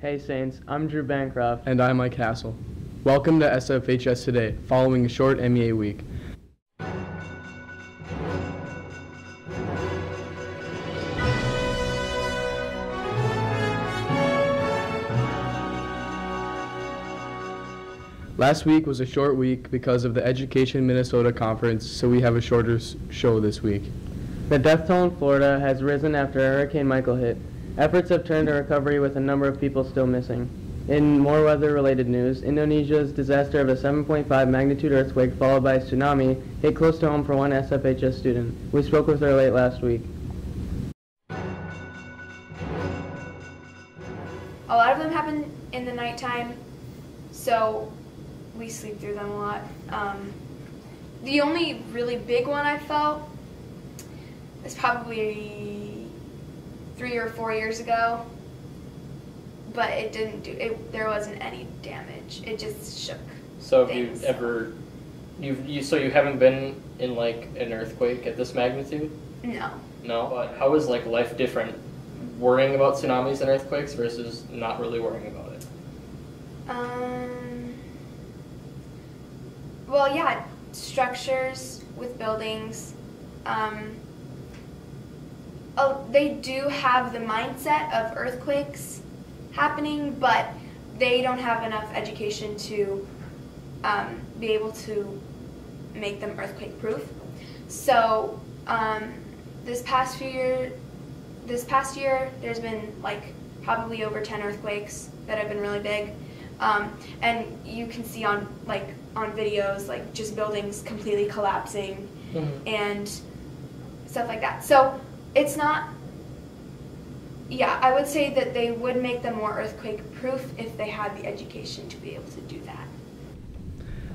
Hey Saints, I'm Drew Bancroft. And I'm Mike Hassel. Welcome to Sfhs Today, following a short MEA week. Last week was a short week because of the Education Minnesota Conference, so we have a shorter show this week. The death toll in Florida has risen after Hurricane Michael hit. Efforts have turned to recovery with a number of people still missing. In more weather-related news, Indonesia's disaster of a 7.5 magnitude earthquake followed by a tsunami hit close to home for one SFHS student. We spoke with her late last week. A lot of them happen in the nighttime, so we sleep through them a lot. The only really big one I felt is probably 3 or 4 years ago, but it didn't do it. There wasn't any damage. It just shook. So have things. you ever, you haven't been in like an earthquake at this magnitude? No. No. But how is like life different, worrying about tsunamis and earthquakes versus not really worrying about it? Well, yeah, structures with buildings. They do have the mindset of earthquakes happening, but they don't have enough education to be able to make them earthquake-proof. So this past year, there's been like probably over 10 earthquakes that have been really big, and you can see on videos like just buildings completely collapsing and stuff like that. So it's not. Yeah, I would say that they would make them more earthquake-proof if they had the education to be able to do that.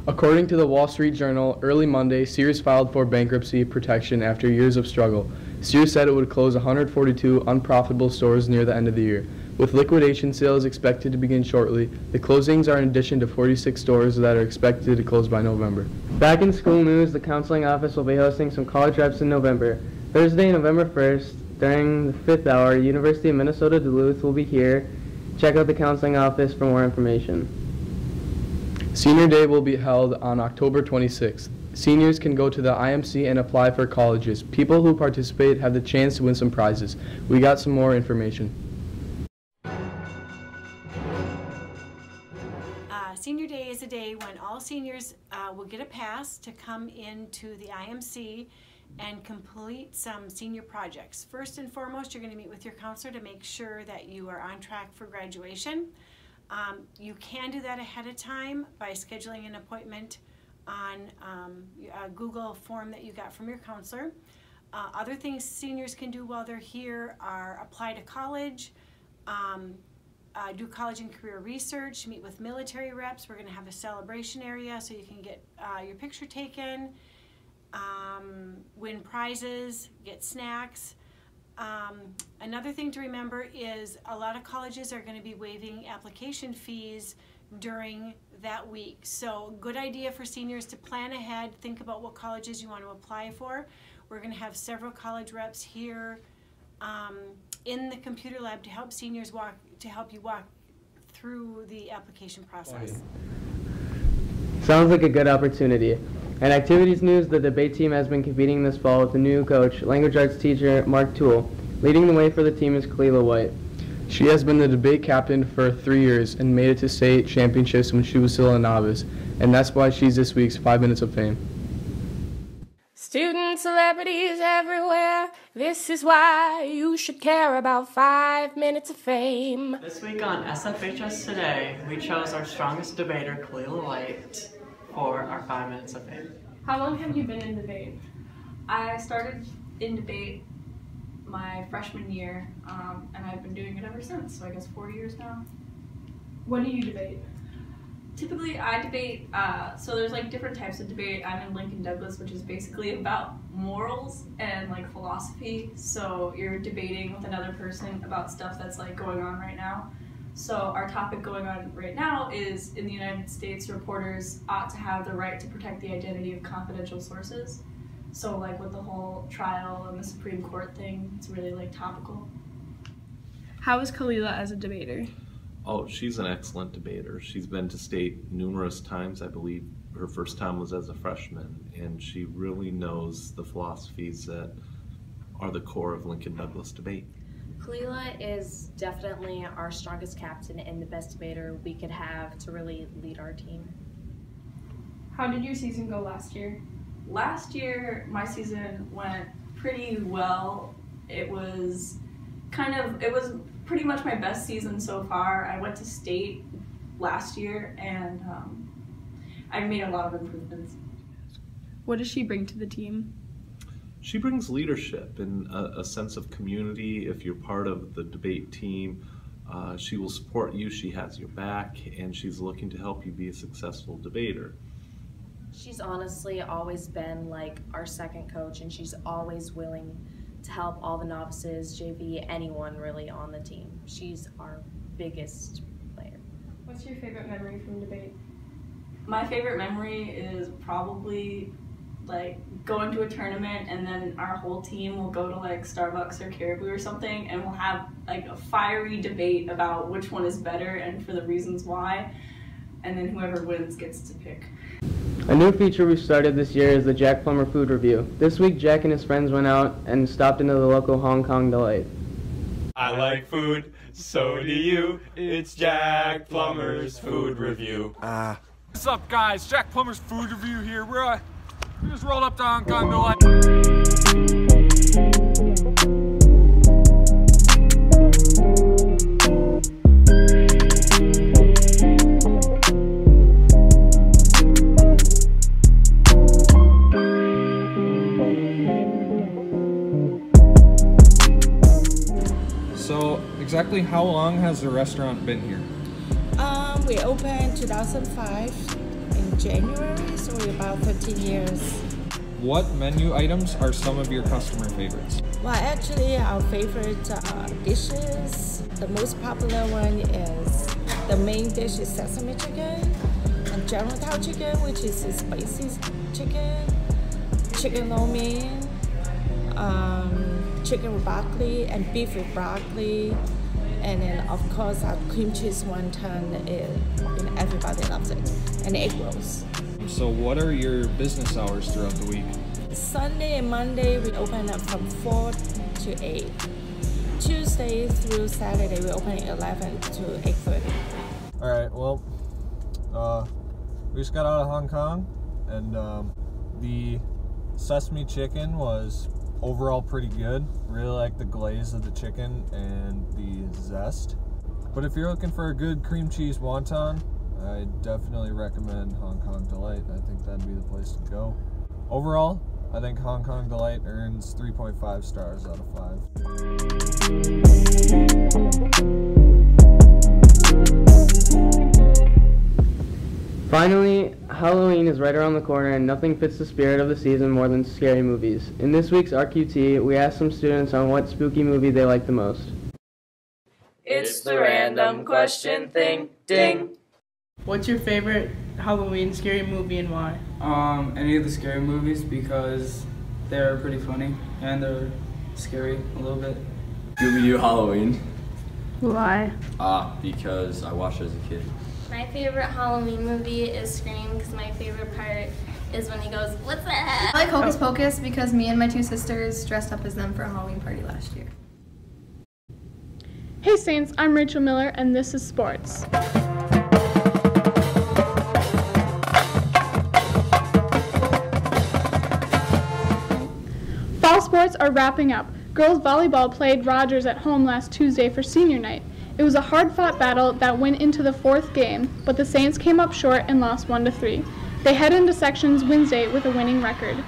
According to the Wall Street Journal, early Monday, Sears filed for bankruptcy protection after years of struggle. Sears said it would close 142 unprofitable stores near the end of the year. With liquidation sales expected to begin shortly, the closings are in addition to 46 stores that are expected to close by November. Back in school news, the counseling office will be hosting some college reps in November. Thursday, November 1st, during the 5th hour, University of Minnesota Duluth will be here. Check out the counseling office for more information. Senior Day will be held on October 26th. Seniors can go to the IMC and apply for colleges. People who participate have the chance to win some prizes. We got some more information. Senior Day is a day when all seniors will get a pass to come into the IMC and complete some senior projects. First and foremost, you're going to meet with your counselor to make sure that you are on track for graduation. You can do that ahead of time by scheduling an appointment on a Google form that you got from your counselor. Other things seniors can do while they're here are apply to college, do college and career research, meet with military reps. We're going to have a celebration area so you can get your picture taken, win prizes, get snacks. Another thing to remember is a lot of colleges are going to be waiving application fees during that week. So good idea for seniors to plan ahead, think about what colleges you want to apply for. We're going to have several college reps here in the computer lab to help seniors help you walk through the application process. Sounds like a good opportunity. In activities news, the debate team has been competing this fall with a new coach, language arts teacher Mark Thul. Leading the way for the team is Kalila White. She has been the debate captain for 3 years and made it to state championships when she was still a novice, and that's why she's this week's 5 Minutes of Fame. Student celebrities everywhere, this is why you should care about 5 Minutes of Fame. This week on Sfhs Today, we chose our strongest debater, Kalila White, for our 5 Minutes of Fame. How long have you been in debate? I started in debate my freshman year, and I've been doing it ever since, so I guess 4 years now. What do you debate? Typically, I debate, so there's like different types of debate. I'm in Lincoln Douglas, which is basically about morals and like philosophy, so you're debating with another person about stuff that's like going on right now. So our topic going on right now is, in the United States, reporters ought to have the right to protect the identity of confidential sources. So like with the whole trial and the Supreme Court thing, it's really like topical. How is Kalila as a debater? Oh, she's an excellent debater. She's been to state numerous times. I believe her first time was as a freshman, and she really knows the philosophies that are the core of Lincoln Douglas debate. Kalila is definitely our strongest captain and the best debater we could have to really lead our team. How did your season go last year? Last year, my season went pretty well. It was pretty much my best season so far. I went to state last year, and I made a lot of improvements. What does she bring to the team? She brings leadership and a sense of community. If you're part of the debate team, she will support you, she has your back, and she's looking to help you be a successful debater. She's honestly always been like our second coach, and she's always willing to help all the novices, JV, anyone really on the team. She's our biggest player. What's your favorite memory from debate? My favorite memory is probably like going to a tournament, and then our whole team will go to like Starbucks or Caribou or something, and we'll have like a fiery debate about which one is better and for the reasons why, and then whoever wins gets to pick. A new feature we've started this year is the Jack Plummer Food Review. This week, Jack and his friends went out and stopped into the local Hong Kong Delight. I like food, so do you. It's Jack Plummer's Food Review. What's up, guys? Jack Plummer's Food Review here. We just rolled up to Hong Kong Delight. So, exactly how long has the restaurant been here? We opened 2005 in January, so we're about 13 years. What menu items are some of your customer favorites? Well, actually, our favorite dishes, the most popular one is, the main dish is sesame chicken, and General Tao chicken, which is a spicy chicken lo mein, chicken with broccoli, and beef with broccoli. And then, of course, our cream cheese wonton, everybody loves it. And egg rolls. So what are your business hours throughout the week? Sunday and Monday, we open up from 4 to 8. Tuesday through Saturday, we open 11 to 8:30. All right, well, we just got out of Hong Kong, and the sesame chicken was overall pretty good. Really like the glaze of the chicken and the zest. But if you're looking for a good cream cheese wonton, I definitely recommend Hong Kong Delight. I think that'd be the place to go. Overall, I think Hong Kong Delight earns 3.5 stars out of 5. Finally, Halloween is right around the corner, and nothing fits the spirit of the season more than scary movies. In this week's RQT, we asked some students on what spooky movie they like the most. It's the random question thing. Ding! What's your favorite Halloween scary movie and why? Any of the scary movies, because they're pretty funny and they're scary a little bit. Scooby-Doo Halloween. Why? Because I watched it as a kid. My favorite Halloween movie is Scream, because my favorite part is when he goes, "What's that?" I like Hocus Pocus because me and my two sisters dressed up as them for a Halloween party last year. Hey Saints, I'm Rachel Miller and this is Sports. Fall sports are wrapping up. Girls volleyball played Rogers at home last Tuesday for senior night. It was a hard-fought battle that went into the fourth game, but the Saints came up short and lost 1-3. They head into sections Wednesday with a winning record.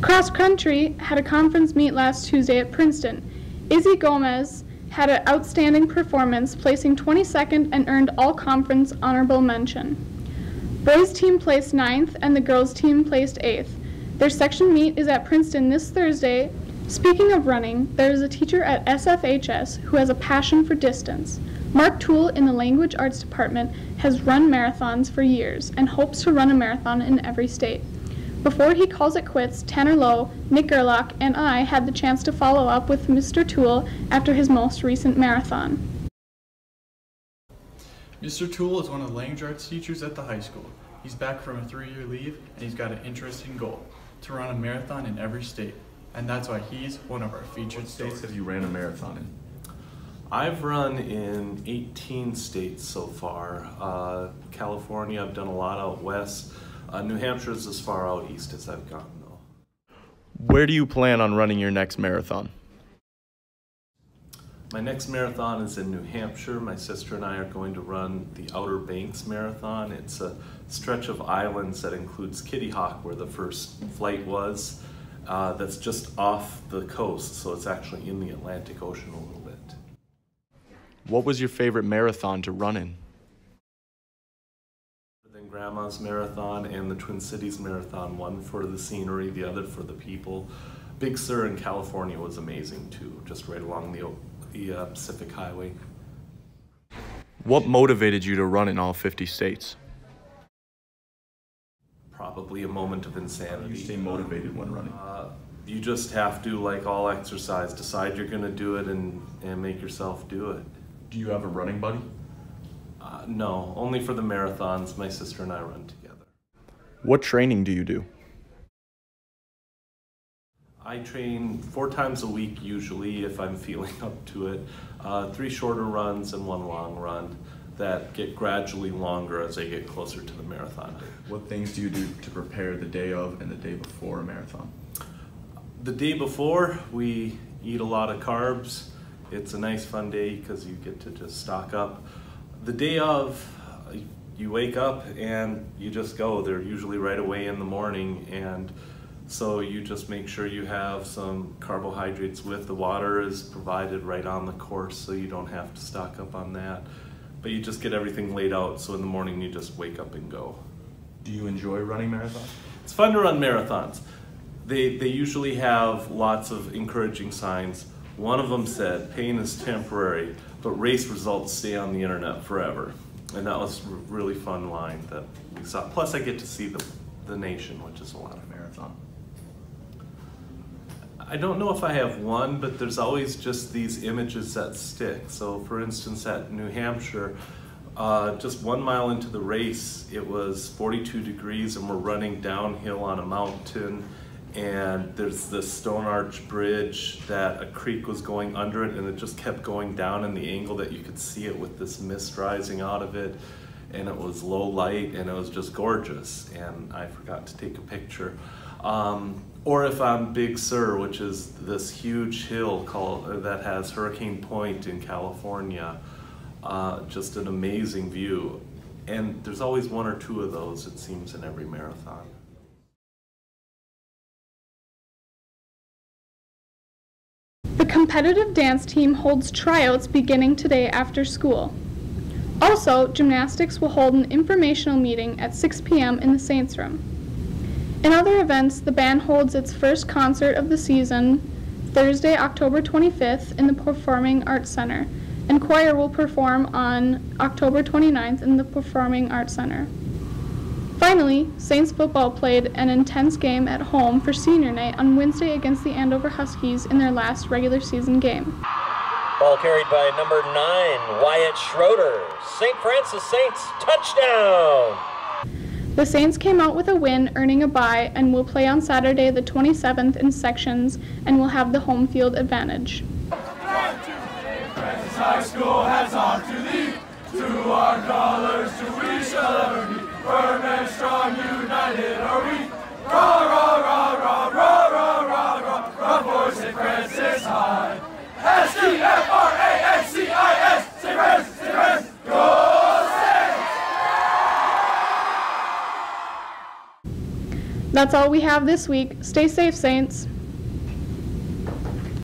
Cross country had a conference meet last Tuesday at Princeton. Izzy Gomez had an outstanding performance, placing 22nd and earned all-conference honorable mention. Boys team placed 9th and the girls team placed 8th. Their section meet is at Princeton this Thursday. Speaking of running, there is a teacher at SFHS who has a passion for distance. Mark Thul in the Language Arts Department has run marathons for years and hopes to run a marathon in every state. Before he calls it quits, Tanner Lowe, Nick Gerlach, and I had the chance to follow up with Mr. Thul after his most recent marathon. Mr. Thul is one of the language arts teachers at the high school. He's back from a 3-year leave, and he's got an interesting goal, to run a marathon in every state. And that's why he's one of our featured states. Have you ran a marathon in? I've run in 18 states so far. California, I've done a lot out west. New Hampshire is as far out east as I've gotten, though. Where do you plan on running your next marathon? My next marathon is in New Hampshire. My sister and I are going to run the Outer Banks Marathon. It's a stretch of islands that includes Kitty Hawk, where the first flight was. That's just off the coast, so it's actually in the Atlantic Ocean a little bit. What was your favorite marathon to run in? Than Grandma's Marathon and the Twin Cities Marathon, one for the scenery, the other for the people. Big Sur in California was amazing too, just right along the Pacific Highway. What motivated you to run in all 50 states? Probably a moment of insanity. How do you stay motivated when running? You just have to, like all exercise, decide you're going to do it and make yourself do it. Do you have a running buddy? No, only for the marathons. My sister and I run together. What training do you do? I train 4 times a week usually if I'm feeling up to it. 3 shorter runs and 1 long run that get gradually longer as I get closer to the marathon day. What things do you do to prepare the day of and the day before a marathon? The day before, we eat a lot of carbs. It's a nice fun day because you get to just stock up. The day of, you wake up and you just go. They're usually right away in the morning, and so you just make sure you have some carbohydrates with. The water is provided right on the course, so you don't have to stock up on that. But you just get everything laid out, so in the morning you just wake up and go. Do you enjoy running marathons? It's fun to run marathons. They usually have lots of encouraging signs. One of them said, "Pain is temporary, but race results stay on the internet forever." And that was a really fun line that we saw. Plus I get to see the nation, which is a lot of marathon. I don't know if I have one, but there's always just these images that stick. So for instance, at New Hampshire, just 1 mile into the race, it was 42 degrees and we're running downhill on a mountain, and there's this stone arch bridge that a creek was going under it, and it just kept going down in the angle that you could see it with this mist rising out of it, and it was low light and it was just gorgeous, and I forgot to take a picture. Or if I'm Big Sur, which is this huge hill that has Hurricane Point in California, just an amazing view. And there's always 1 or 2 of those, it seems, in every marathon. The competitive dance team holds tryouts beginning today after school. Also, gymnastics will hold an informational meeting at 6 p.m. in the Saints Room. In other events, the band holds its first concert of the season Thursday, October 25th in the Performing Arts Center, and choir will perform on October 29th in the Performing Arts Center. Finally, Saints football played an intense game at home for senior night on Wednesday against the Andover Huskies in their last regular season game. Ball carried by number 9, Wyatt Schroeder. St. Francis Saints touchdown! The Saints came out with a win, earning a bye, and will play on Saturday the 27th in sections and will have the home field advantage. High school hats off to thee, to our colors, to we shall ever be, firm and strong, united are we. Rah, rah, rah, rah, rah, rah, rah, rah, rah, for St. Francis High. S-T-F-R-A-N-C-I-S, St. Francis, St. Francis, go Saints! That's all we have this week. Stay safe, Saints.